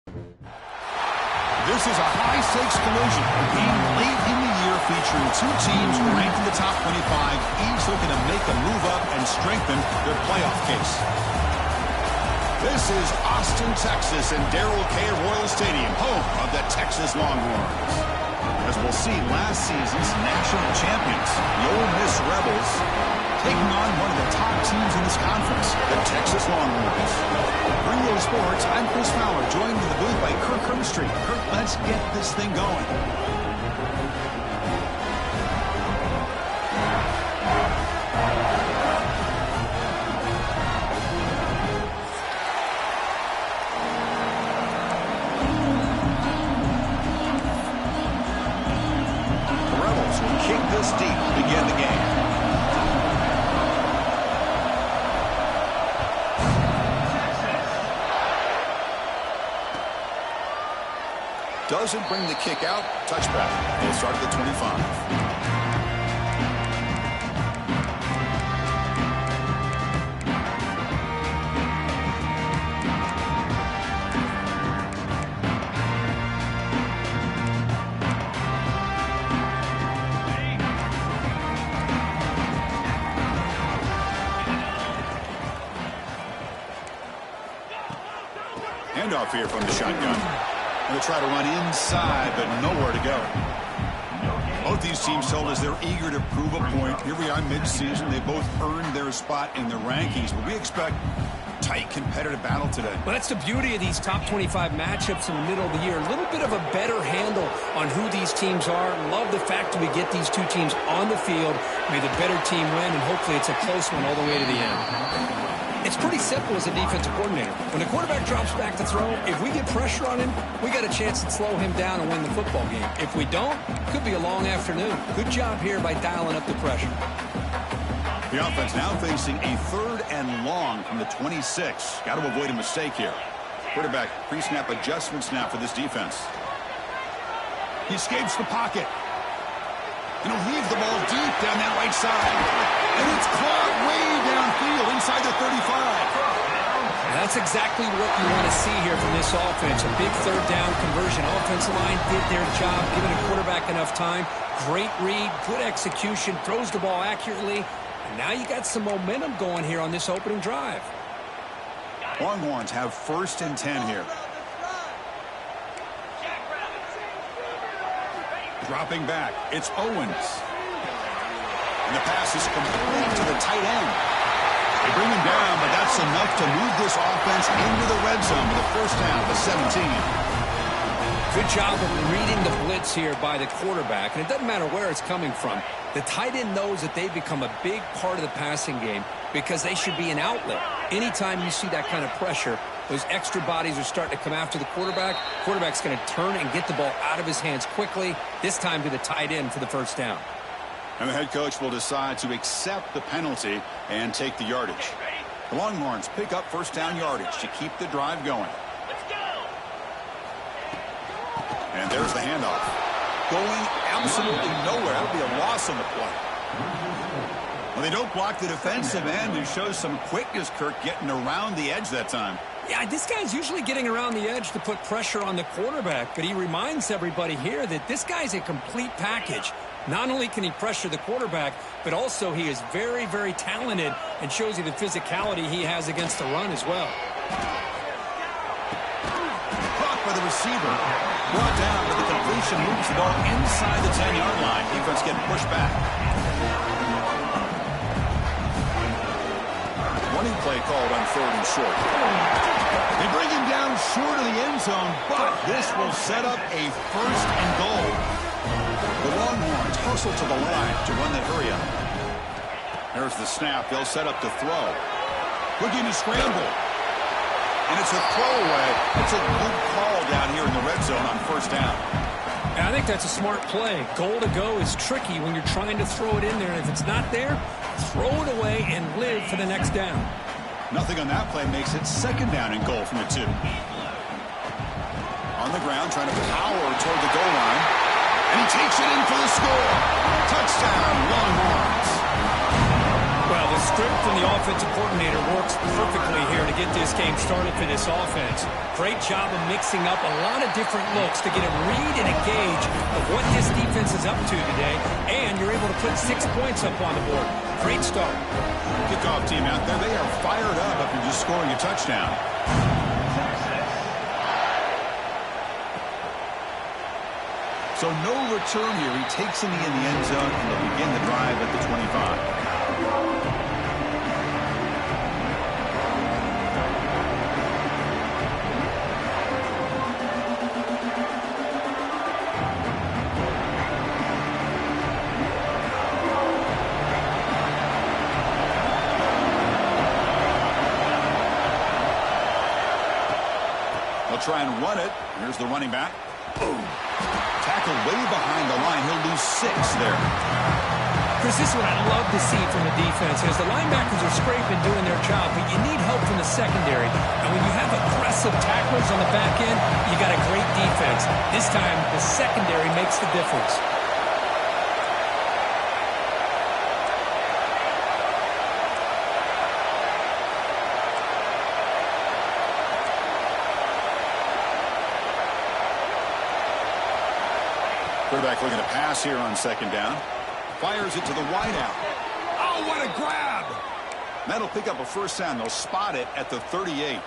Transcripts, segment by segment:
This is a high-stakes collision, a game late in the year featuring two teams ranked in the top 25, each looking to make a move up and strengthen their playoff case. This is Austin, Texas, and Darrell K. Royal Stadium, home of the Texas Longhorns. As we'll see, last season's national champions, the Ole Miss Rebels, taking on one of the top teams in this conference, the Texas Longhorns. Bring Sports, I'm Chris Fowler, joined in the booth by Kirk Herbstreit. Kirk, let's get this thing going. The Rebels will kick this deep to begin the game. Doesn't bring the kick out. Touchback. They'll start at the 25. Handoff here from the shotgun. They'll try to run inside, but nowhere to go. Both these teams told us they're eager to prove a point. Here we are mid-season. They both earned their spot in the rankings, but we expect tight competitive battle today. Well, that's the beauty of these top 25 matchups in the middle of the year. A little bit of a better handle on who these teams are. Love the fact that we get these two teams on the field. May the better team win, and hopefully it's a close one all the way to the end. It's pretty simple as a defensive coordinator. When the quarterback drops back to throw, if we get pressure on him, we got a chance to slow him down and win the football game. If we don't, it could be a long afternoon. Good job here by dialing up the pressure. The offense now facing a 3rd and long from the 26. Got to avoid a mistake here. Quarterback pre-snap adjustments now for this defense. He escapes the pocket. And he'll leave the ball deep down that right side. And it's caught way downfield inside the 35. That's exactly what you want to see here from this offense. A big 3rd down conversion. Offensive line did their job, giving a quarterback enough time. Great read, good execution, throws the ball accurately. And now you got some momentum going here on this opening drive. Longhorns have 1st and 10 here. Dropping back, it's Owens. And the pass is complete to the tight end. They bring him down, but that's enough to move this offense into the red zone with a 1st down at the 17. Good job of reading the blitz here by the quarterback, and it doesn't matter where it's coming from. The tight end knows that they've become a big part of the passing game because they should be an outlet. Anytime you see that kind of pressure, those extra bodies are starting to come after the quarterback. Quarterback's going to turn and get the ball out of his hands quickly, this time to the tight end for the 1st down. And the head coach will decide to accept the penalty and take the yardage. The Longhorns pick up 1st down yardage to keep the drive going. And there's the handoff. Going absolutely nowhere. That'll be a loss on the play. Well, they don't block the defensive end, who shows some quickness, Kirk, getting around the edge that time. Yeah, this guy's usually getting around the edge to put pressure on the quarterback, but he reminds everybody here that this guy's a complete package. Not only can he pressure the quarterback, but also he is very, very talented and shows you the physicality he has against the run as well. Caught by the receiver. Brought down, but the completion moves the ball inside the 10-yard line. Defense getting pushed back. Running play called on 3rd and short. They bring him down short of the end zone, but this will set up a 1st and goal. The Longhorns hustle to the line to run that hurry up. There's the snap. They'll set up to throw. Looking to scramble. And it's a throwaway. It's a good call down here in the red zone on 1st down. I think that's a smart play. Goal to go is tricky when you're trying to throw it in there. And if it's not there, throw it away and live for the next down. Nothing on that play makes it 2nd down and goal from the 2. On the ground, trying to power toward the goal line. And he takes it in for the score. Touchdown, Longhorns. Well, the script from the offensive coordinator works perfectly here to get this game started for this offense. Great job of mixing up a lot of different looks to get a read and a gauge of what this defense is up to today, and you're able to put 6 points up on the board. Great start. Kickoff team out there, they are fired up after just scoring a touchdown. So no return here. He takes in the end zone, and they'll begin the drive at the 25. They'll try and run it. Here's the running back. Boom. Tackle way behind the line. He'll lose 6 there. Chris, this is what I love to see from the defense. As the linebackers are scraping, doing their job, but you need help from the secondary. And when you have aggressive tacklers on the back end, you got a great defense. This time, the secondary makes the difference. Quarterback looking to pass here on second down. Fires it to the wideout. Oh, what a grab! That'll pick up a first down. They'll spot it at the 38.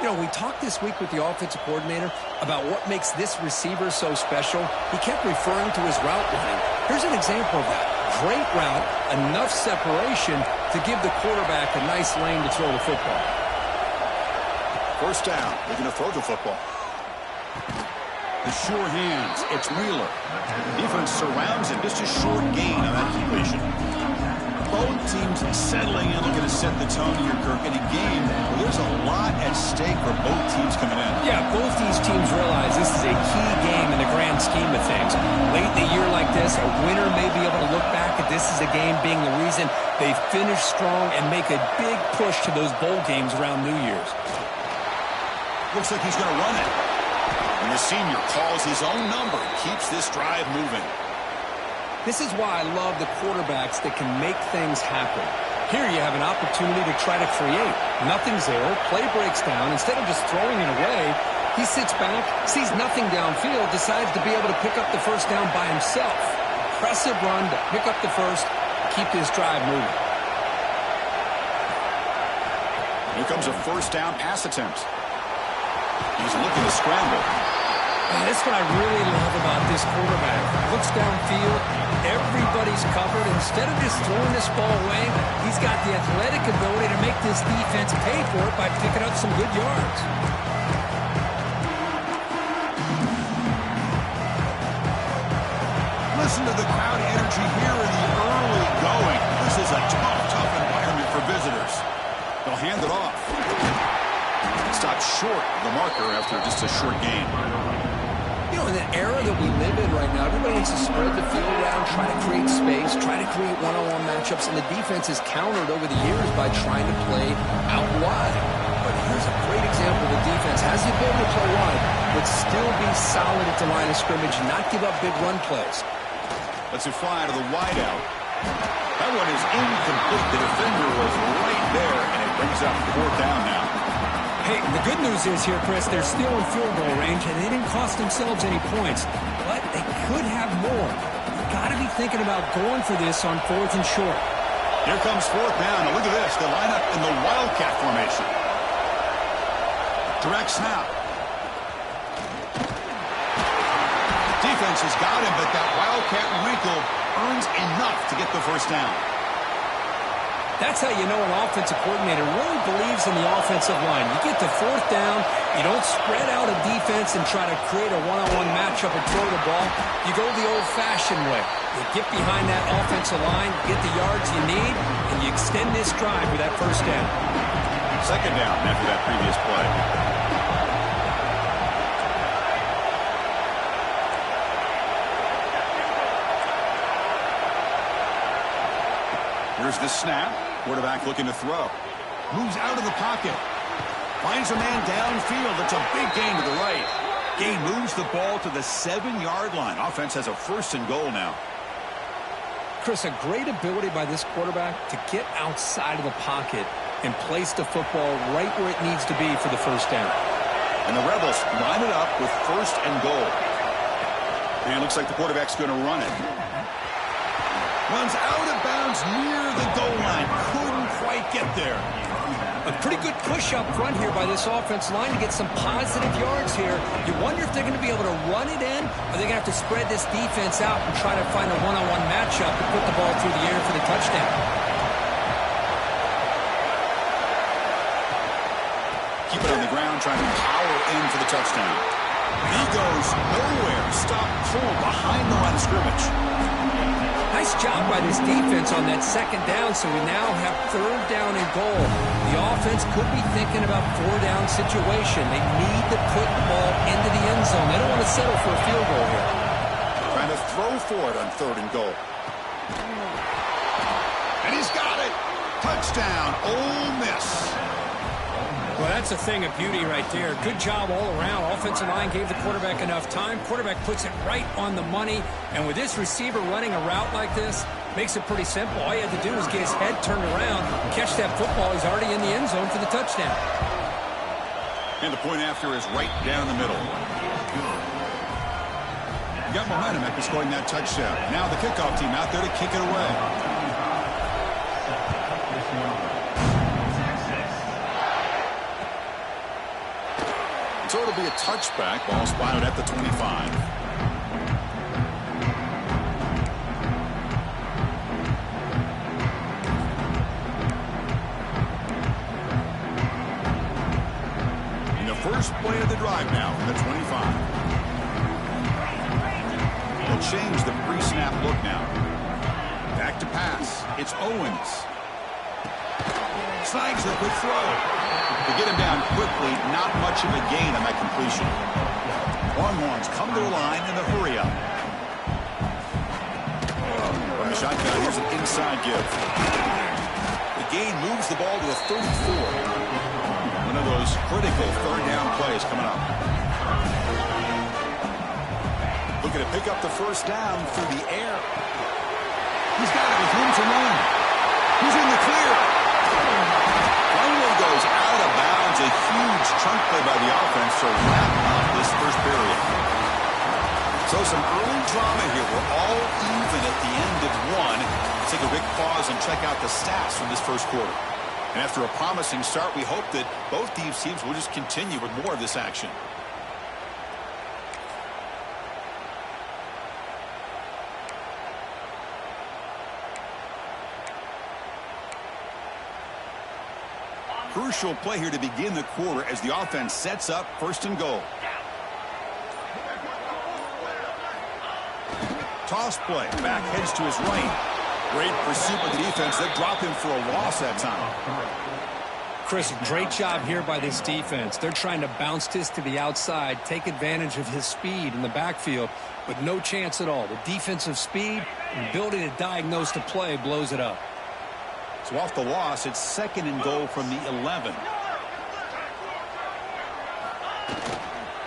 You know, we talked this week with the offensive coordinator about what makes this receiver so special. He kept referring to his route running. Here's an example of that. Great route, enough separation to give the quarterback a nice lane to throw the football. First down. Looking to throw the football. The sure hands. It's Wheeler. Defense surrounds him. Just a short gain on that completion. Both teams settling in, looking to set the tone here, Kirk, in a game where there's a lot at stake for both teams coming in. Yeah, both these teams realize this is a key game in the grand scheme of things. Late in a year like this, a winner may be able to look back at this as a game being the reason they finish strong and make a big push to those bowl games around New Year's. Looks like he's going to run it. And the senior calls his own number and keeps this drive moving. This is why I love the quarterbacks that can make things happen. Here you have an opportunity to try to create. Nothing's there. Play breaks down. Instead of just throwing it away, he sits back, sees nothing downfield, decides to be able to pick up the first down by himself. Impressive run to pick up the first, keep this drive moving. Here comes a first down pass attempt. He's looking to scramble. And that's what I really love about this quarterback. Looks downfield, everybody's covered. Instead of just throwing this ball away, he's got the athletic ability to make this defense pay for it by picking up some good yards. Listen to the crowd energy here in the early going. This is a tough environment for visitors. They'll hand it off. Stopped short of the marker after just a short gain. You know, in the era that we live in right now, everybody needs to spread the field around, try to create space, try to create one-on-one matchups, and the defense has countered over the years by trying to play out wide. But here's a great example. The defense has the ability to play wide, but still be solid at the line of scrimmage and not give up big run plays. Let's it fly to the wideout. That one is incomplete. The defender was right there, and it brings up fourth down now. Hey, the good news is here, Chris, they're still in field goal range, and they didn't cost themselves any points. But they could have more. You've got to be thinking about going for this on fourth and short. Here comes fourth down. Now look at this. They line up in the Wildcat formation. Direct snap. Defense has got him, but that Wildcat wrinkle earns enough to get the first down. That's how you know an offensive coordinator really believes in the offensive line. You get to fourth down, you don't spread out a defense and try to create a one-on-one matchup and throw the ball. You go the old-fashioned way. You get behind that offensive line, get the yards you need, and you extend this drive with that first down. Second down after that previous play. Here's the snap. Quarterback looking to throw. Moves out of the pocket. Finds a man downfield. It's a big gain to the right. Gain moves the ball to the 7-yard line. Offense has a first and goal now. Chris, a great ability by this quarterback to get outside of the pocket and place the football right where it needs to be for the first down. And the Rebels line it up with 1st and goal. And it looks like the quarterback's going to run it. Runs out of bounds near the goal line. Couldn't quite get there. A pretty good push up front here by this offensive line to get some positive yards here. You wonder if they're going to be able to run it in, or they're going to have to spread this defense out and try to find a one-on-one matchup to put the ball through the air for the touchdown. Keep it on the ground, trying to power in for the touchdown. He goes nowhere. Stop cold behind the line of scrimmage. Nice job by this defense on that 2nd down, so we now have 3rd down and goal. The offense could be thinking about 4-down situation. They need to put the ball into the end zone. They don't want to settle for a field goal here. Trying to throw for it on 3rd and goal. And he's got it. Touchdown, Ole Miss. Well, that's a thing of beauty right there. Good job all around. Offensive line gave the quarterback enough time. Quarterback puts it right on the money. And with this receiver running a route like this, makes it pretty simple. All you had to do is get his head turned around, catch that football. He's already in the end zone for the touchdown. And the point after is right down the middle. Got momentum after scoring that touchdown. Now the kickoff team out there to kick it away. So it'll be a touchback. Ball spotted at the 25. And the first play of the drive now from the 25. They'll change the pre-snap look now. Back to pass. It's Owens. Slides a quick throw. To get him down quickly, not much of a gain on that completion. Longhorns come to the line in the hurry up. From the shotgun, here's an inside give. The gain moves the ball to a 34. One of those critical 3rd down plays coming up. Looking to pick up the 1st down through the air. He's got it with room to run. He's in the clear. Finally goes out of bounds. A huge chunk play by the offense to wrap up this 1st period. So some early drama here. We're all even at the end of 1. Let's take a quick pause and check out the stats from this 1st quarter. And after a promising start, we hope that both these teams will just continue with more of this action. Crucial play here to begin the quarter as the offense sets up 1st and goal. Toss play. Back heads to his right. Great pursuit by the defense. They drop him for a loss that time. Chris, great job here by this defense. They're trying to bounce this to the outside, take advantage of his speed in the backfield, but no chance at all. The defensive speed and ability to diagnose the play blows it up. So off the loss, it's 2nd and goal from the 11.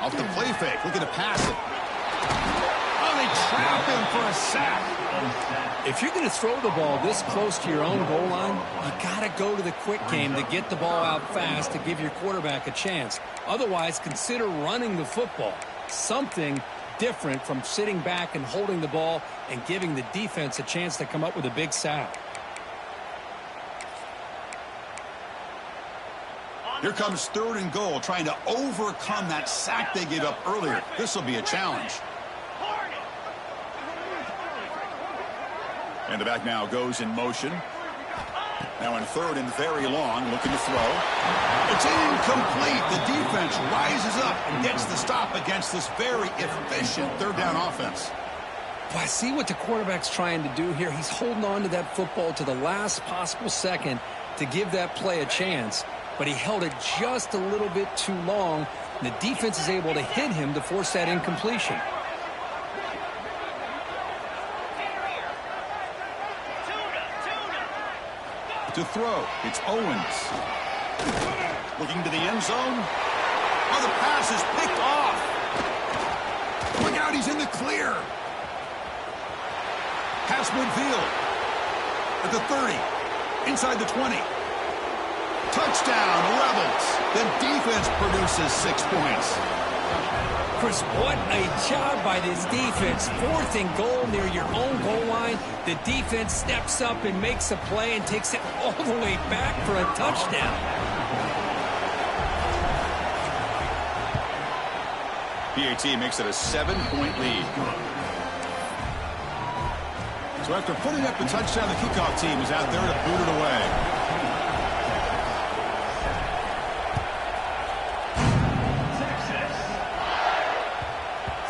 Off the play fake, looking to pass it. Oh, they trap him for a sack. If you're going to throw the ball this close to your own goal line, you got to go to the quick game to get the ball out fast to give your quarterback a chance. Otherwise, consider running the football. Something different from sitting back and holding the ball and giving the defense a chance to come up with a big sack. Here comes 3rd and goal, trying to overcome that sack they gave up earlier. This will be a challenge. And the back now goes in motion. Now in 3rd and very long, looking to throw. It's incomplete. The defense rises up and gets the stop against this very efficient 3rd down offense. Well, I see what the quarterback's trying to do here. He's holding on to that football to the last possible second to give that play a chance. But he held it just a little bit too long. And the defense is able to hit him to force that incompletion. To throw, it's Owens. Looking to the end zone. Oh, the pass is picked off. Look out, he's in the clear. Pass midfield. At the 30. Inside the 20. Touchdown, Rebels. The defense produces 6 points. Chris, what a job by this defense. 4th and goal near your own goal line. The defense steps up and makes a play and takes it all the way back for a touchdown. PAT makes it a 7-point lead. So after putting up the touchdown, the kickoff team is out there to boot it away.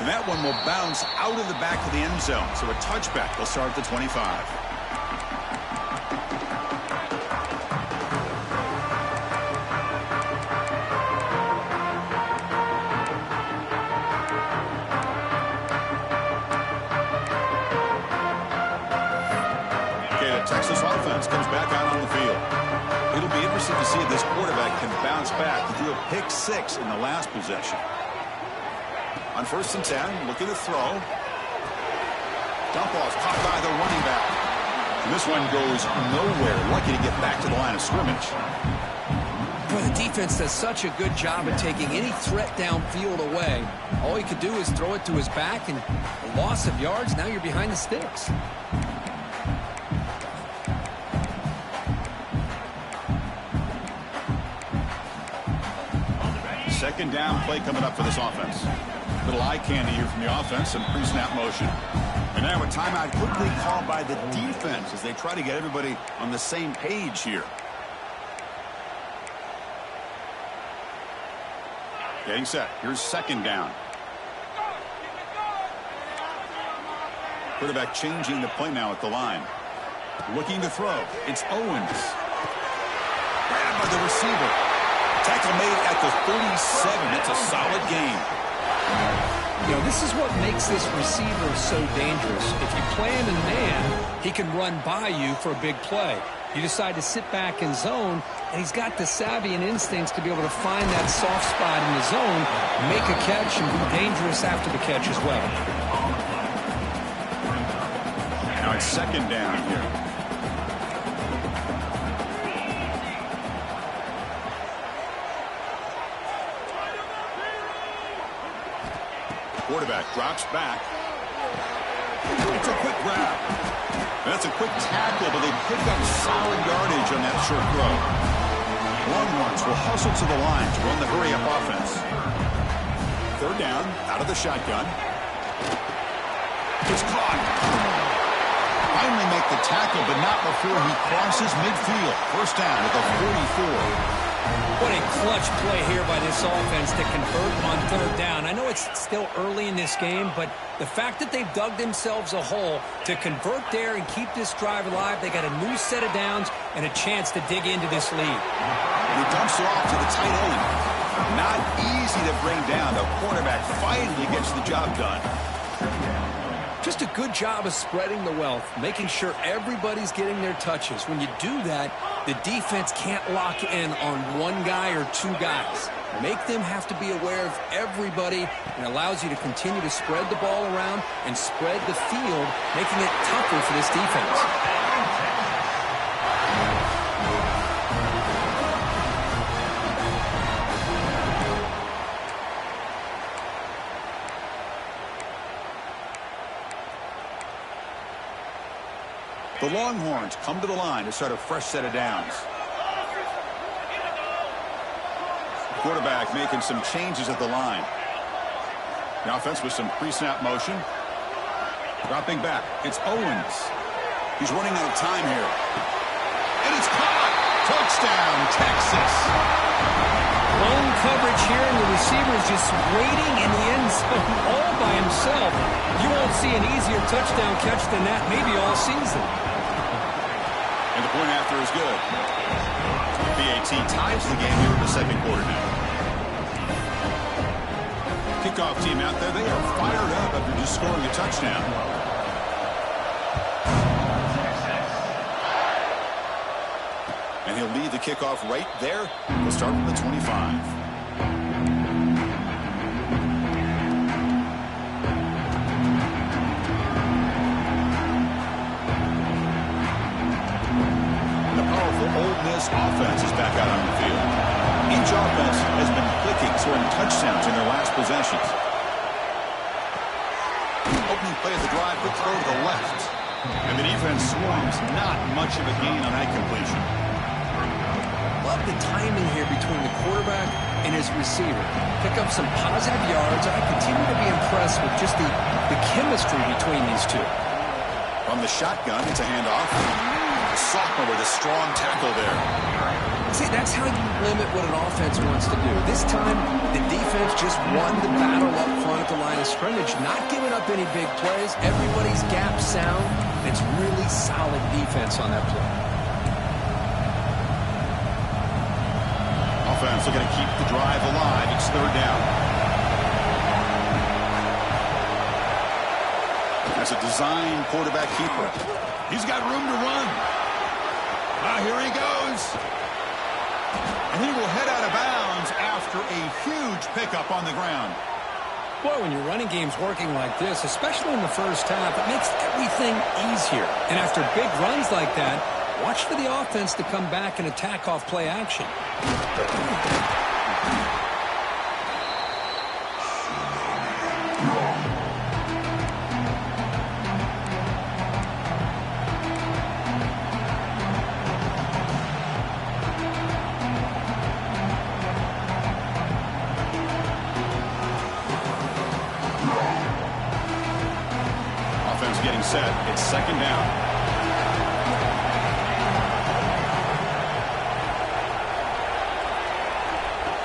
And that one will bounce out of the back of the end zone. So a touchback. They'll start at the 25. Okay, the Texas offense comes back out on the field. It'll be interesting to see if this quarterback can bounce back. He threw a pick-6 in the last possession. On 1st and 10, looking to throw. Dump off, caught by the running back. And this one goes nowhere. Lucky to get back to the line of scrimmage. Boy, the defense does such a good job of taking any threat downfield away. All he could do is throw it to his back, and a loss of yards, now you're behind the sticks. Second down play coming up for this offense. Little eye candy here from the offense and pre-snap motion. And now a timeout quickly called by the defense as they try to get everybody on the same page here. Getting set. Here's 2nd down. Quarterback changing the play now at the line. Looking to throw. It's Owens. Grabbed by the receiver. Tackle made at the 37. That's a solid gain. You know, this is what makes this receiver so dangerous. If you play him in man, he can run by you for a big play. You decide to sit back in zone, and he's got the savvy and instincts to be able to find that soft spot in the zone, make a catch, and be dangerous after the catch as well. Now it's 2nd down here. Quarterback drops back. It's a quick grab. That's a quick tackle, but they pick up solid yardage on that short throw. Longhorns will hustle to the line to run the hurry-up offense. 3rd down, out of the shotgun. It's caught. Finally make the tackle, but not before he crosses midfield. 1st down at the 44. What a clutch play here by this offense to convert on 3rd down. I know it's still early in this game, but the fact that they've dug themselves a hole to convert there and keep this drive alive, they got a new set of downs and a chance to dig into this lead. He dumps it off to the tight end. Not easy to bring down. The quarterback finally gets the job done. Just a good job of spreading the wealth, making sure everybody's getting their touches. When you do that, the defense can't lock in on one guy or 2 guys. Make them have to be aware of everybody, and allows you to continue to spread the ball around and spread the field, making it tougher for this defense. The Longhorns come to the line to start a fresh set of downs. Quarterback making some changes at the line. The offense with some pre-snap motion. Dropping back. It's Owens. He's running out of time here. And it's caught. Touchdown, Texas. Lone coverage here, and the receiver is just waiting in the end zone all by himself. You won't see an easier touchdown catch than that maybe all season. And the point after is good. PAT ties the game here in the 2nd quarter now. Kickoff team out there, they are fired up after just scoring a touchdown. And he'll lead the kickoff right there. He'll start from the 25. possessions. Opening play of the drive, quick throw to the left. And the defense swarms. Not much of a gain on that completion. Love the timing here between the quarterback and his receiver. Pick up some positive yards. I continue to be impressed with just the chemistry between these two. From the shotgun, it's a handoff. The sophomore with a strong tackle there. See, that's how you limit what an offense wants to do. This time, the defense just won the battle up front at the line of scrimmage, not giving up any big plays. Everybody's gap sound. It's really solid defense on that play. Offense looking to keep the drive alive. It's third down. As a design quarterback keeper, he's got room to run. Here he goes. And he will head out of bounds after a huge pickup on the ground. Boy, when your running game's working like this, especially in the first half, it makes everything easier. And after big runs like that, watch for the offense to come back and attack off play action. Getting set. It's second down.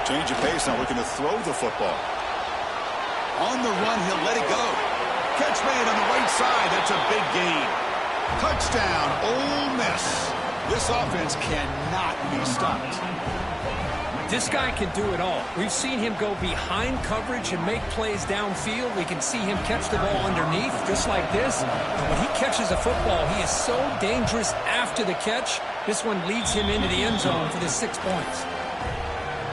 Change of pace now, looking to throw the football. On the run, he'll let it go. Catch made on the right side. That's a big gain. Touchdown, Ole Miss. This offense cannot be stopped. This guy can do it all. We've seen him go behind coverage and make plays downfield. We can see him catch the ball underneath, just like this. When he catches a football, he is so dangerous after the catch. This one leads him into the end zone for the 6 points.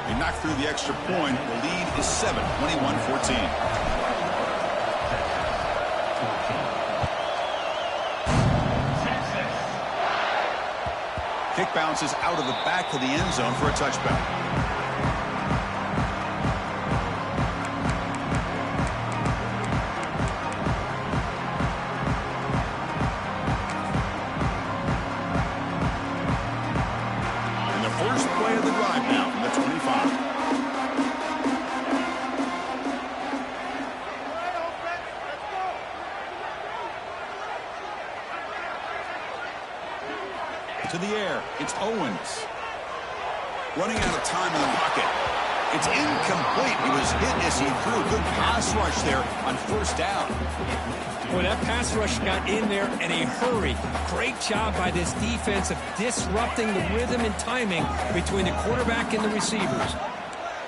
He knocked through the extra point. The lead is 7, 21-14. Kick bounces out of the back of the end zone for a touchback. And the first play of the drive now from the 25. To the air, it's Owens. Running out of time in the pocket. It's incomplete. He was hit as he threw. Good pass rush there on first down. Boy, that pass rush got in there in a hurry. Great job by this defense of disrupting the rhythm and timing between the quarterback and the receivers.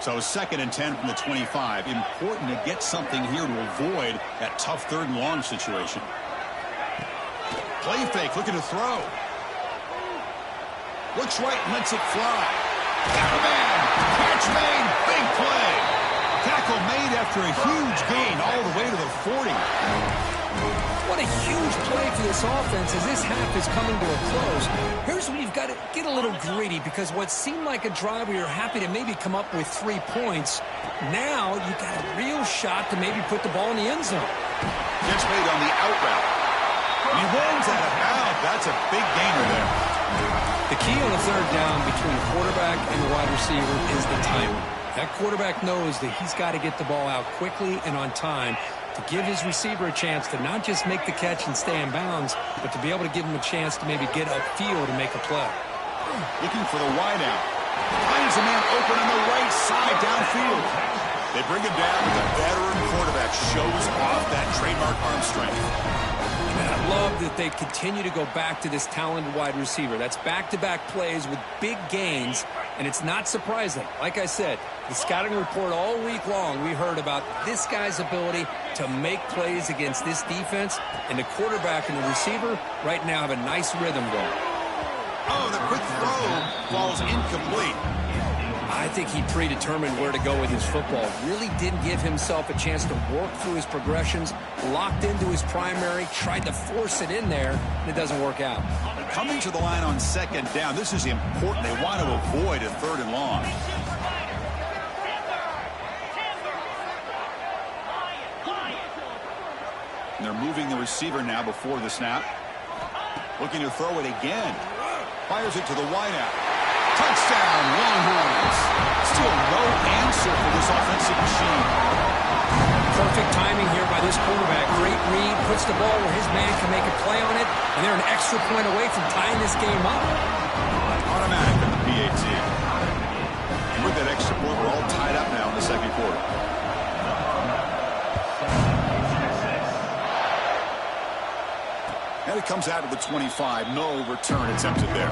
So 2nd and 10 from the 25. Important to get something here to avoid that tough 3rd and long situation. Play fake, looking to throw. Looks right and lets it fly. Got a man. Catch made. Big play. Tackle made after a huge gain all the way to the 40. What a huge play for this offense as this half is coming to a close. Here's where you've got to get a little greedy because what seemed like a drive where you're happy to maybe come up with 3 points, now you've got a real shot to maybe put the ball in the end zone. Catch made on the out route. He runs out of bounds. That's a big gainer there. The key on the 3rd down between the quarterback and the wide receiver is the timing. That quarterback knows that he's got to get the ball out quickly and on time to give his receiver a chance to not just make the catch and stay in bounds, but to be able to give him a chance to maybe get upfield and make a play. Looking for the wideout. Finds a man open on the right side downfield. They bring him down, but the veteran quarterback shows off that trademark arm strength. And I love that they continue to go back to this talented wide receiver. That's back-to-back plays with big gains, and it's not surprising. Like I said, the scouting report all week long, we heard about this guy's ability to make plays against this defense, and the quarterback and the receiver right now have a nice rhythm going. Oh, the quick throw falls incomplete. I think he predetermined where to go with his football. Really didn't give himself a chance to work through his progressions, locked into his primary, tried to force it in there, and it doesn't work out. Coming to the line on 2nd down, this is important. They want to avoid a 3rd and long. And they're moving the receiver now before the snap. Looking to throw it again. Fires it to the wideout. Touchdown, Longhorns. Still no answer for this offensive machine. Perfect timing here by this quarterback. Great read, puts the ball where his man can make a play on it, and they're an extra point away from tying this game up. Automatic in the PAT. And with that extra point, we're all tied up now in the second quarter. And it comes out of the 25. No return attempted there.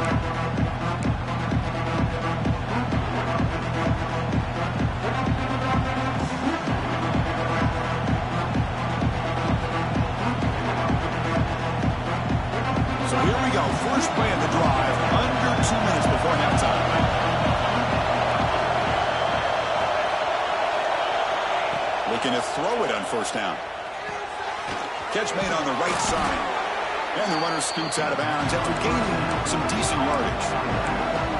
So here we go. First play of the drive. Under 2 minutes before halftime. Looking to throw it on first down. Catch made on the right side. And the runner scoots out of bounds after gaining some decent yardage.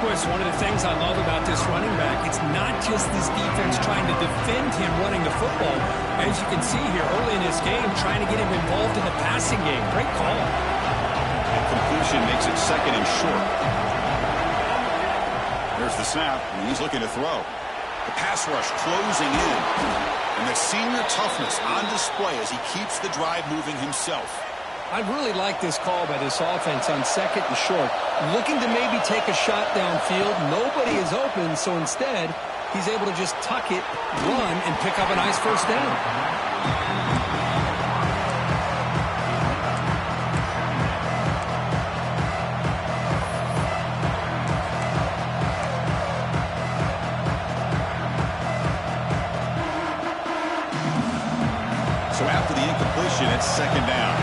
Boy, it's one of the things I love about this running back. It's not just this defense trying to defend him running the football. As you can see here early in this game, trying to get him involved in the passing game. Great call. And completion makes it second and short. There's the snap, and he's looking to throw. The pass rush closing in. And the senior toughness on display as he keeps the drive moving himself. I really like this call by this offense on second and short. Looking to maybe take a shot downfield. Nobody is open, so instead, he's able to just tuck it, run, and pick up a nice first down. So after the incompletion, it's second down.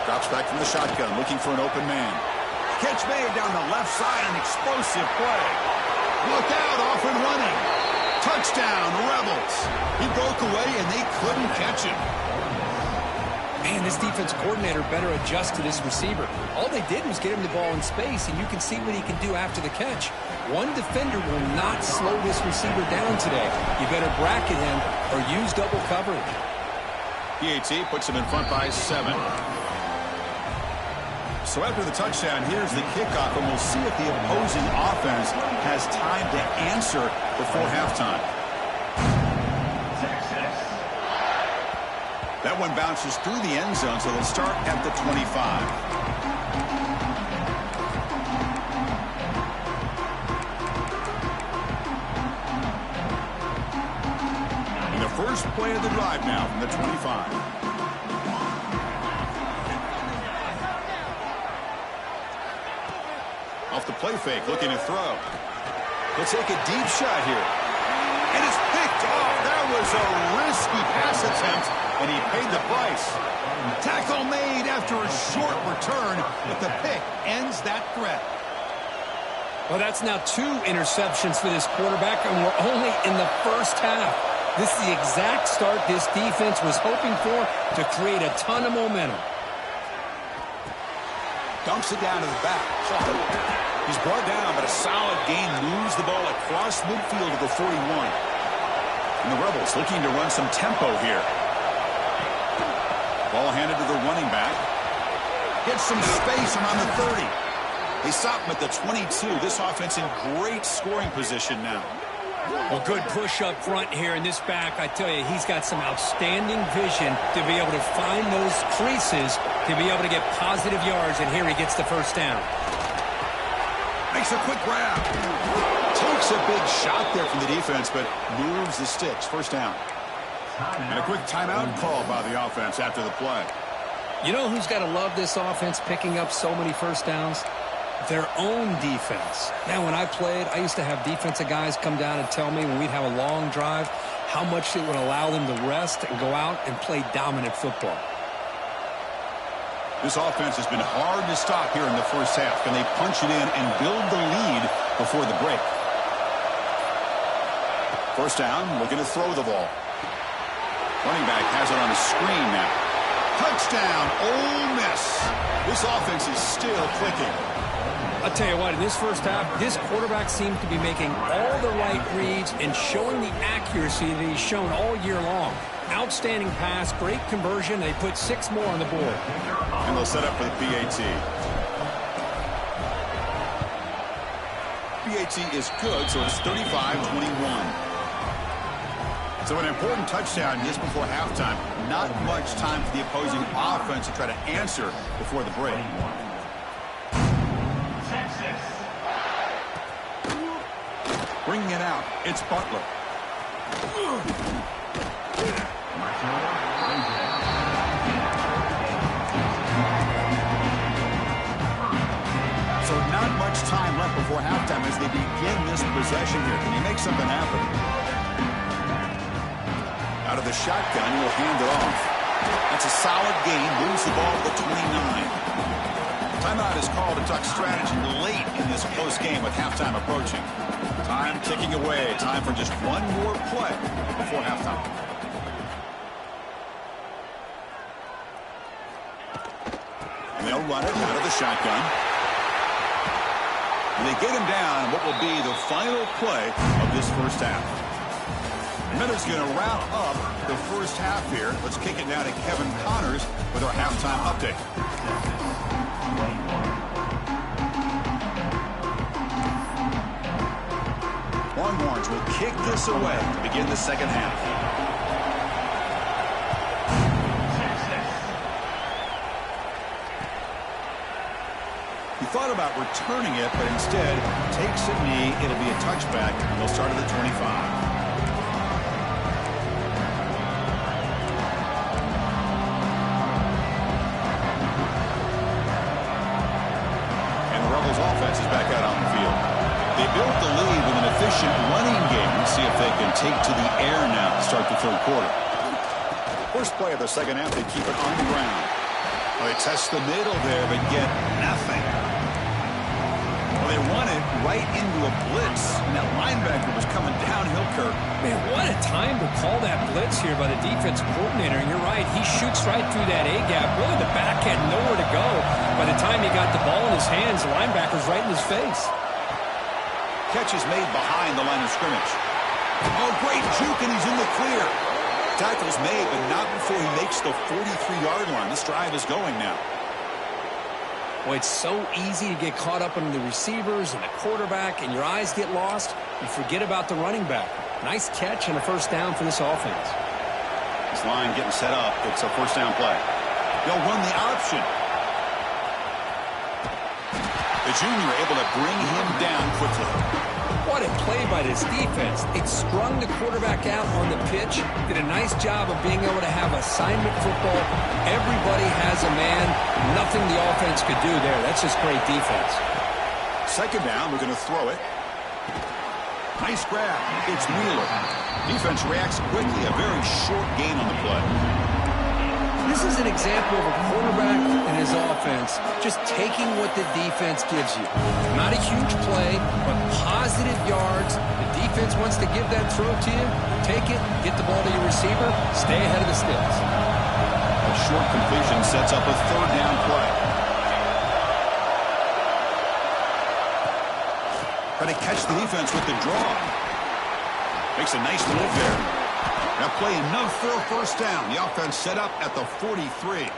Drops back from the shotgun, looking for an open man. Catch made down the left side, an explosive play. Look out, off and running. Touchdown, Rebels. He broke away, and they couldn't catch him. Man, this defense coordinator better adjust to this receiver. All they did was get him the ball in space, and you can see what he can do after the catch. One defender will not slow this receiver down today. You better bracket him or use double coverage. PAT puts him in front by 7. So after the touchdown, here's the kickoff, and we'll see if the opposing offense has time to answer before halftime. That one bounces through the end zone, so they'll start at the 25. And the first play of the drive now from the 25. Off the play fake, looking to throw. He'll take a deep shot here. And it's picked off. That was a risky pass attempt, and he paid the price. Tackle made after a short return, but the pick ends that threat. Well, that's now 2 interceptions for this quarterback, and we're only in the first half. This is the exact start this defense was hoping for to create a ton of momentum. Dumps it down to the back. He's brought down, but a solid gain moves the ball across midfield to the 41. And the Rebels looking to run some tempo here. Ball handed to the running back. Gets some space around the 30. They stop him at the 22. This offense in great scoring position now. Well, good push up front here in this back. I tell you, he's got some outstanding vision to be able to find those creases, to be able to get positive yards, and here he gets the first down. Makes a quick grab. Takes a big shot there from the defense, but moves the sticks. First down. And a quick timeout call by the offense after the play. You know who's got to love this offense picking up so many first downs? Their own defense. Now, when I played, I used to have defensive guys come down and tell me when we'd have a long drive how much it would allow them to rest and go out and play dominant football. This offense has been hard to stop here in the first half. Can they punch it in and build the lead before the break? First down, looking to throw the ball. Running back has it on a screen now. Touchdown, Ole Miss. This offense is still clicking. I'll tell you what, in this first half, this quarterback seems to be making all the right reads and showing the accuracy that he's shown all year long. Outstanding pass, great conversion. They put 6 more on the board. And they'll set up for the PAT. PAT is good, so it's 35-21. So an important touchdown just before halftime. Not much time for the opposing offense to try to answer before the break. Bringing it out, it's Butler. So not much time left before halftime as they begin this possession here. Can you make something happen? Out of the shotgun, he'll hand it off. That's a solid gain. Moves the ball to the 29. Timeout is called to talk strategy late in this close game with halftime approaching. Time ticking away. Time for just one more play before halftime. And they'll run it out of the shotgun. And they get him down in what will be the final play of this first half. Miller's going to round up the first half here. Let's kick it now to Kevin Connors with our halftime update. Longhorns will kick this away to begin the second half. He thought about returning it, but instead takes a knee. It'll be a touchback. They'll start at the 25. Offense is back out on the field. They built the lead with an efficient running game. Let's see if they can take to the air now to start the third quarter. First play of the second half, they keep it on the ground. Well, they test the middle there, but get nothing. Well, they run it right into a blitz, and that linebacker was coming downhill, Kirk. Man, what a time to call that blitz here by the defensive coordinator. And you're right, he shoots right through that A-gap. Really, the back had nowhere to go. By the time he got the ball in his hands, the linebacker's right in his face. Catch is made behind the line of scrimmage. Oh, great juke, and he's in the clear. Tackle's made, but not before he makes the 43-yard line. This drive is going now. Well, it's so easy to get caught up in the receivers and the quarterback, and your eyes get lost. You forget about the running back. Nice catch and a first down for this offense. This line getting set up. It's a first down play. They'll run the option. The junior able to bring him down quickly. What a play by this defense. It strung the quarterback out on the pitch. Did a nice job of being able to have assignment football. Everybody has a man. Nothing the offense could do there. That's just great defense. Second down, we're going to throw it. Nice grab. It's Wheeler. Defense reacts quickly. A very short gain on the play. This is an example of a quarterback and his offense just taking what the defense gives you. Not a huge play, but positive yards. The defense wants to give that throw to you. Take it, get the ball to your receiver, stay ahead of the sticks. A short completion sets up a third down play. Trying to catch the defense with the draw. Makes a nice move there. That play enough for a first down. The offense set up at the 43.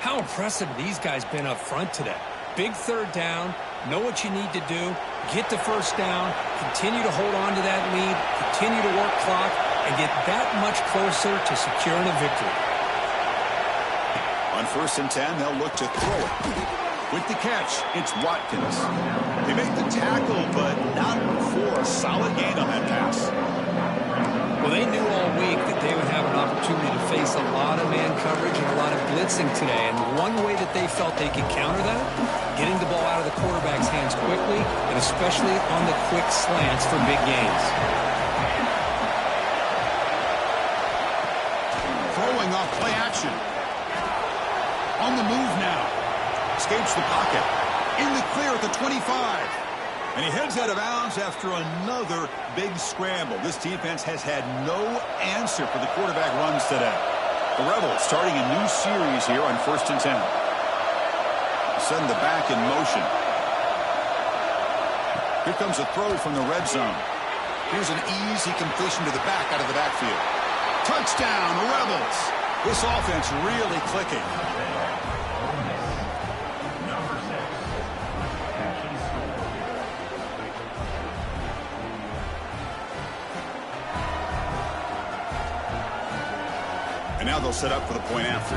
How impressive these guys been up front today. Big third down. Know what you need to do. Get the first down. Continue to hold on to that lead. Continue to work clock. And get that much closer to securing a victory. On 1st and 10, they'll look to throw it. With the catch, it's Watkins. They make the tackle, but not before a solid gain on that pass. Well, they knew all week that they would have an opportunity to face a lot of man coverage and a lot of blitzing today. And one way that they felt they could counter that, getting the ball out of the quarterback's hands quickly, and especially on the quick slants for big gains. Throwing off play action. On the move now. Escapes the pocket. In the clear at the 25. And he heads out of bounds after another big scramble. This defense has had no answer for the quarterback runs today. The Rebels starting a new series here on 1st and 10. Send the back in motion. Here comes a throw from the red zone. Here's an easy completion to the back out of the backfield. Touchdown, Rebels. This offense really clicking. And now they'll set up for the point after.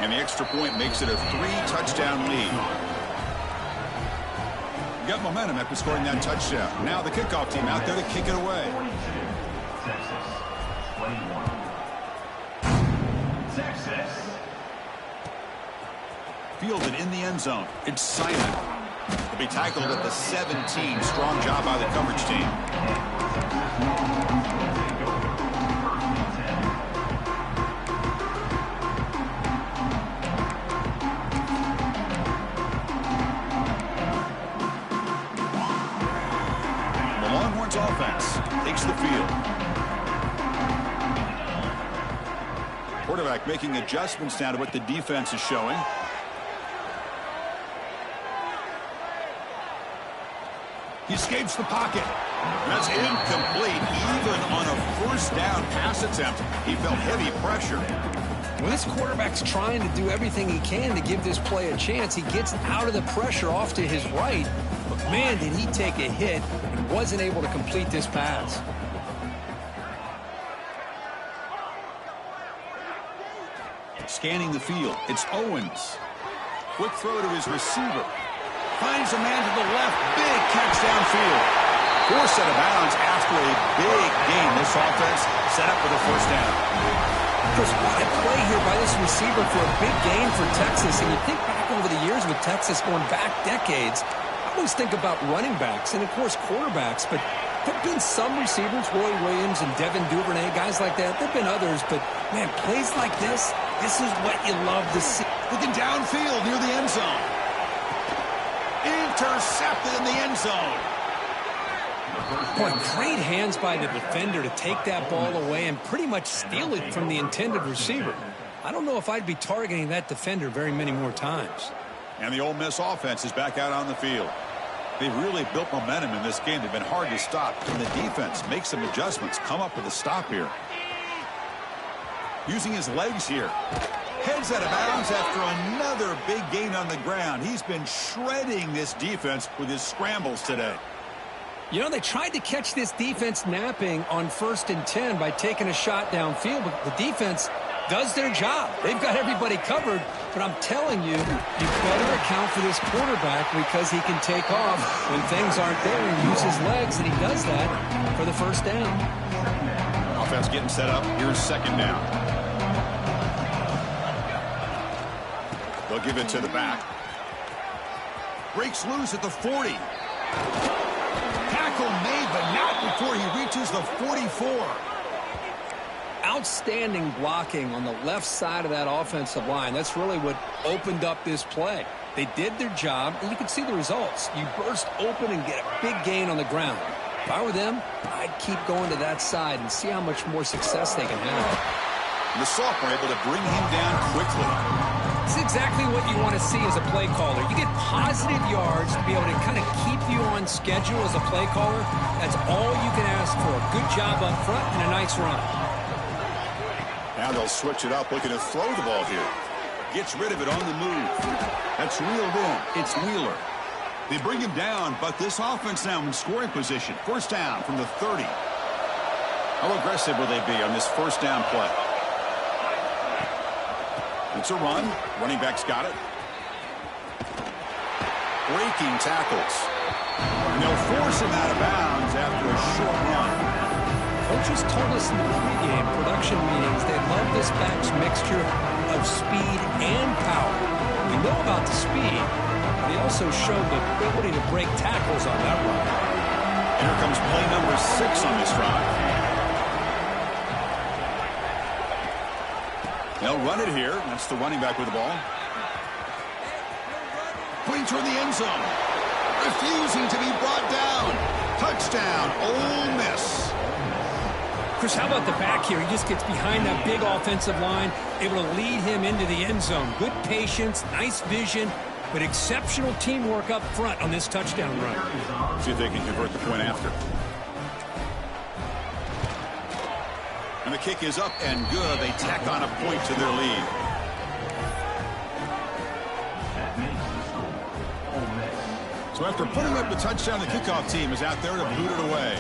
And the extra point makes it a 3-touchdown lead. Got momentum after scoring that touchdown. Now the kickoff team out there to kick it away. Texas. Fielded in the end zone. It's Simon. He'll be tackled at the 17. Strong job by the coverage team. The Longhorns offense takes the field. Quarterback making adjustments now to what the defense is showing. He escapes the pocket. That's incomplete. Even on a first down pass attempt, he felt heavy pressure. Well, this quarterback's trying to do everything he can to give this play a chance. He gets out of the pressure off to his right. But, man, did he take a hit and wasn't able to complete this pass. Scanning the field, it's Owens. Quick throw to his receiver. Finds a man to the left. Big catch downfield. Forced out of bounds after a big gain. This offense set up with a first down. Chris, what a play here by this receiver for a big gain for Texas. And you think back over the years with Texas going back decades, I always think about running backs and, of course, quarterbacks. But there have been some receivers, Roy Williams and Devin Duvernay, guys like that. There have been others. But, man, plays like this is what you love to see. Looking downfield near the end zone. Intercepted in the end zone. Boy, great hands by the defender to take that ball away and pretty much steal it from the intended receiver. I don't know if I'd be targeting that defender very many more times. And the Ole Miss offense is back out on the field. They've really built momentum in this game. They've been hard to stop. Can the defense make some adjustments, come up with a stop here? Using his legs here. Heads out of bounds after another big gain on the ground. He's been shredding this defense with his scrambles today. You know, they tried to catch this defense napping on 1st and 10 by taking a shot downfield, but the defense does their job. They've got everybody covered, but I'm telling you, you better account for this quarterback because he can take off when things aren't there and use his legs, and he does that for the first down. Offense getting set up. Here's second down. They'll give it to the back. Breaks loose at the 40. Tackle made, but not before he reaches the 44. Outstanding blocking on the left side of that offensive line. That's really what opened up this play. They did their job, and you can see the results. You burst open and get a big gain on the ground. If I were them, I'd keep going to that side and see how much more success they can have. The sophomore able to bring him down quickly. It's exactly what you want to see as a play caller. You get positive yards to be able to kind of keep you on schedule as a play caller. That's all you can ask for. A good job up front and a nice run. Now they'll switch it up, looking to throw the ball here. Gets rid of it on the move. That's reeled in. It's Wheeler. They bring him down, but this offense now in scoring position. First down from the 30. How aggressive will they be on this first down play? It's a run. Running back's got it. Breaking tackles. And they'll force him out of bounds after a short run. Coaches told us in the pregame production meetings they love this back's mixture of speed and power. We know about the speed, but he also showed the ability to break tackles on that run. And here comes play number 6 on this drive. They'll run it here. That's the running back with the ball. Putting toward the end zone. Refusing to be brought down. Touchdown, Ole Miss. Chris, how about the back here? He just gets behind that big offensive line, able to lead him into the end zone. Good patience, nice vision, but exceptional teamwork up front on this touchdown run. See if they can convert the point after. And the kick is up and good. They tack on a point to their lead. So after putting up the touchdown, the kickoff team is out there to boot it away.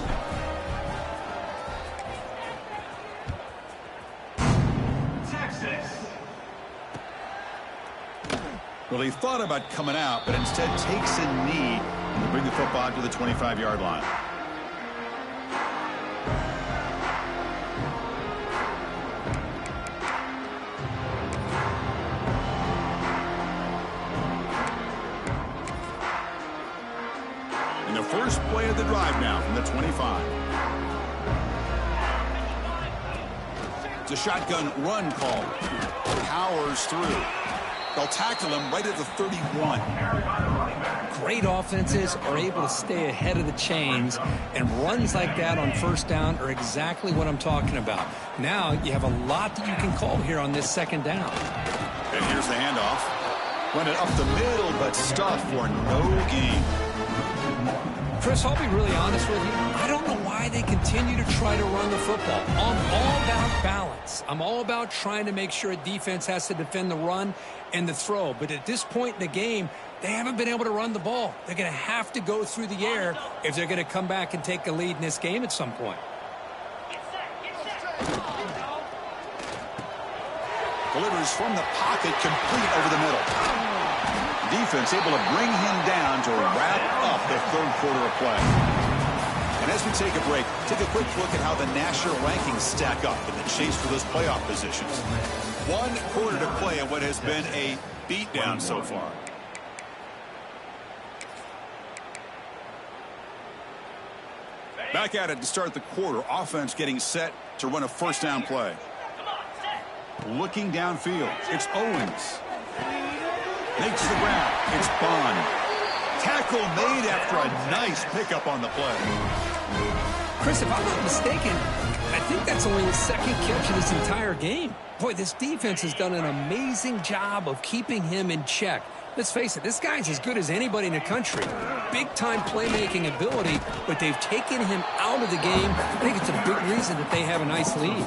Well, he thought about coming out, but instead takes a knee to bring the football to the 25-yard line. And the first play of the drive now from the 25. It's a shotgun run call. Powers through. They'll tackle him right at the 31. Great offenses are able to stay ahead of the chains, and runs like that on first down are exactly what I'm talking about. Now you have a lot that you can call here on this second down. And here's the handoff. Run it up the middle, but stuffed for no gain. Chris, I'll be really honest with you. I don't know why they continue to try to run the football. I'm all about balance. I'm all about trying to make sure a defense has to defend the run and the throw. But at this point in the game, they haven't been able to run the ball. They're going to have to go through the air if they're going to come back and take a lead in this game at some point. Delivers from the pocket, complete over the middle. Defense able to bring him down to wrap up the third quarter of play. And as we take a break, take a quick look at how the national rankings stack up in the chase for those playoff positions. 1 quarter to play in what has been a beatdown so far. Back at it to start the quarter. Offense getting set to run a first down play. Looking downfield. It's Owens. Makes the grab. It's Bond. Tackle made after a nice pickup on the play. Chris, if I'm not mistaken, I think that's only his second catch of this entire game. Boy, this defense has done an amazing job of keeping him in check. Let's face it, this guy's as good as anybody in the country. Big-time playmaking ability, but they've taken him out of the game. I think it's a big reason that they have a nice lead.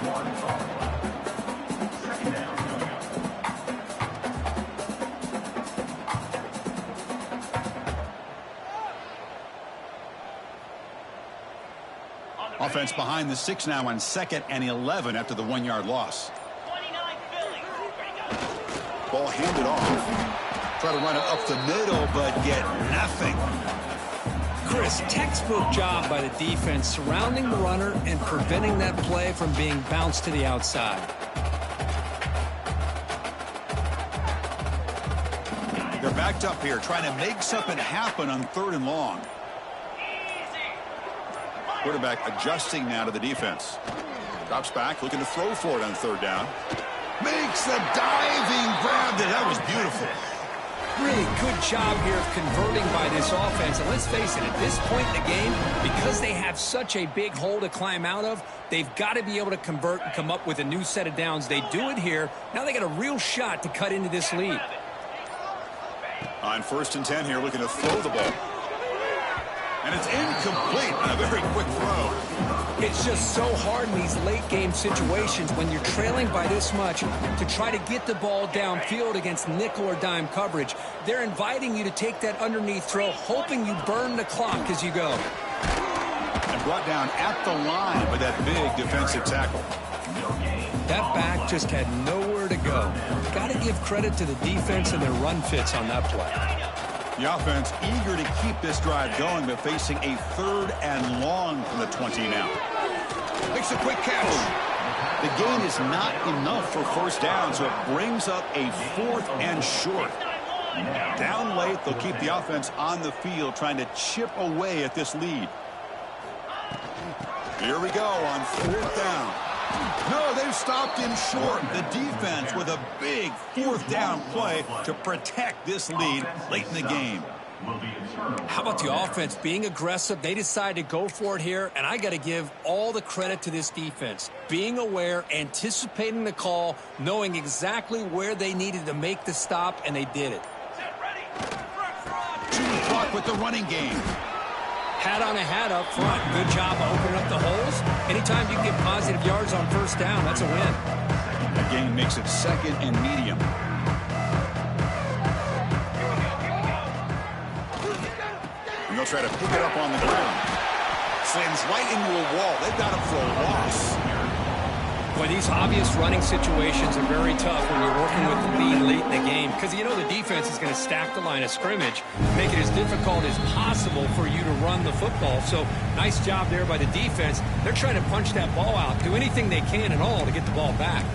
Offense behind the 6 now on 2nd and 11 after the 1-yard loss. Ball handed off. Try to run it up the middle, but get nothing. Chris, textbook job by the defense surrounding the runner and preventing that play from being bounced to the outside. They're backed up here, trying to make something happen on 3rd and long. Quarterback adjusting now to the defense. Drops back, looking to throw for it on 3rd down. Makes the diving grab. That was beautiful. Really good job here of converting by this offense. And let's face it, at this point in the game, because they have such a big hole to climb out of, they've got to be able to convert and come up with a new set of downs. They do it here. Now they got a real shot to cut into this lead. On 1st and 10 here, looking to throw the ball. And it's incomplete on a very quick throw. It's just so hard in these late-game situations when you're trailing by this much to try to get the ball downfield against nickel or dime coverage. They're inviting you to take that underneath throw, hoping you burn the clock as you go. And brought down at the line by that big defensive tackle. That back just had nowhere to go. Got to give credit to the defense and their run fits on that play. The offense eager to keep this drive going, but facing a 3rd and long from the 20 now. Makes a quick catch. The gain is not enough for first down, so it brings up a 4th and short. Down late, they'll keep the offense on the field, trying to chip away at this lead. Here we go on 4th down. No, they've stopped him short. The defense with a big 4th down play to protect this lead late in the game. How about the offense being aggressive? They decided to go for it here, and I got to give all the credit to this defense. Being aware, anticipating the call, knowing exactly where they needed to make the stop, and they did it. Jimmy Clark with the running game. Hat on a hat up front. Good job of opening up the holes. Anytime you can get positive yards on first down, that's a win. The game makes it second and medium. And they'll try to pick it up on the ground. Slams right into a wall. They've got him for a loss. Boy, these obvious running situations are very tough when you're working with the lead late in the game because you know the defense is going to stack the line of scrimmage, make it as difficult as possible for you to run the football. So nice job there by the defense. They're trying to punch that ball out, do anything they can and all to get the ball back.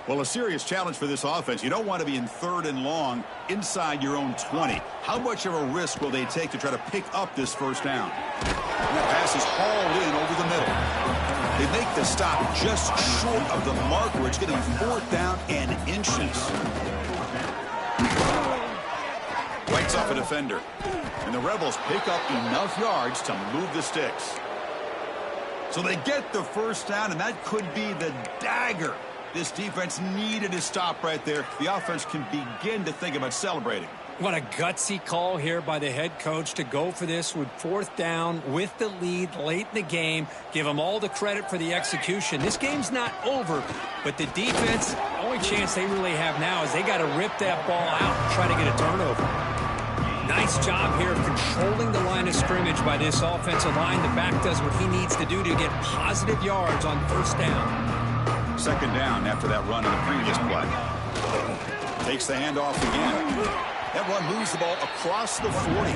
Well, a serious challenge for this offense. You don't want to be in 3rd and long inside your own 20. How much of a risk will they take to try to pick up this first down? And the pass is hauled in over the middle. They make the stop just short of the mark where it's going to be 4th down and inches. Lights off a defender. And the Rebels pick up enough yards to move the sticks. So they get the first down, and that could be the dagger this defense needed to stop right there. The offense can begin to think about celebrating. What a gutsy call here by the head coach to go for this with 4th down with the lead late in the game. Give them all the credit for the execution. This game's not over, but the defense, the only chance they really have now is they got to rip that ball out and try to get a turnover. Nice job here of controlling the line of scrimmage by this offensive line. The back does what he needs to do to get positive yards on first down. 2nd down after that run in the previous play. Takes the handoff again. That run moves the ball across the 40.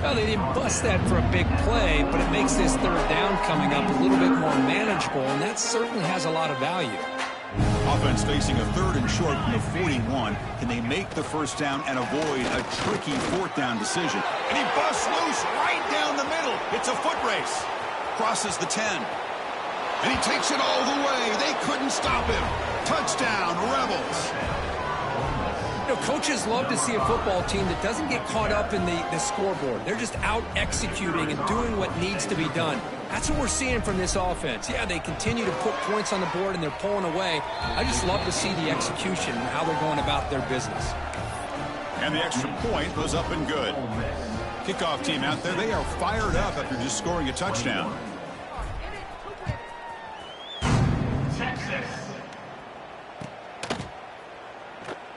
Well, they didn't bust that for a big play, but it makes this 3rd down coming up a little bit more manageable, and that certainly has a lot of value. Offense facing a 3rd and short from the 41. Can they make the first down and avoid a tricky 4th down decision? And he busts loose right down the middle. It's a foot race. Crosses the 10. And he takes it all the way. They couldn't stop him. Touchdown, Rebels. You know, coaches love to see a football team that doesn't get caught up in the scoreboard. They're just out executing and doing what needs to be done. That's what we're seeing from this offense. Yeah, they continue to put points on the board and they're pulling away. I just love to see the execution and how they're going about their business. And the extra point was up and good. Kickoff team out there, they are fired up after just scoring a touchdown.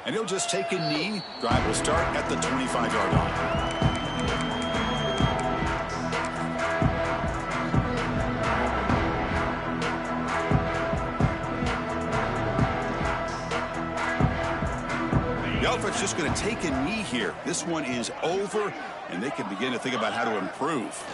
And he'll just take a knee. Drive will start at the 25-yard line. The offense just going to take a knee here. This one is over, and they can begin to think about how to improve.